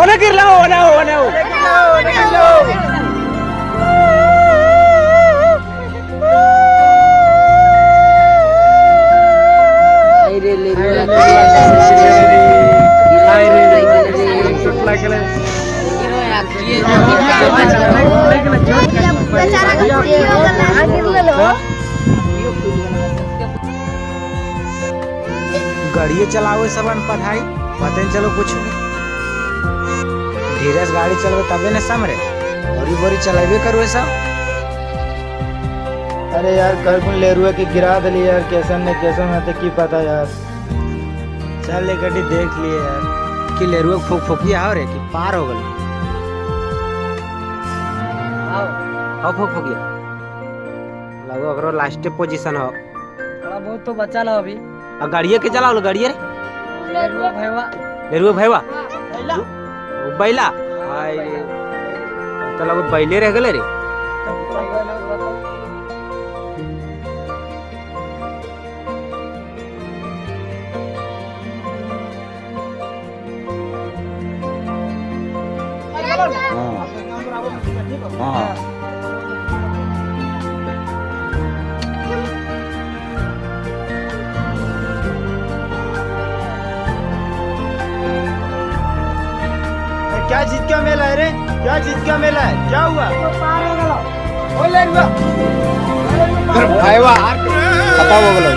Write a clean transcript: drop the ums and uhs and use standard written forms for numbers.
ओने गिरला ओने ओने गाड़ी चलावे सब पढ़ाई पता नहीं चलो कुछ धीरे से गाड़ी चलवे तबे न समरे और बोरी चलावे करवे सब। अरे यार कल कुन ले रुए के गिरा दली यार कैसन ने कैसन है की पता यार। चल ले गाड़ी देख लिए यार कि ले रुए फुक फुकिया हो रे कि पार हो गल आओ फुक फुकिया लगो अगर लास्ट पोजीशन हो थोड़ा बहुत तो बचा लो अभी। अब गाड़िए के चलाओ गाड़िए रे ले रुए भैया बैला हाय रे तो लगो बैले रह गले रे। क्या चीज का मेला है रे? क्या चीज का मेला है? क्या हुआ? ओ ले रुआ भाईवा खत्म हो गलो।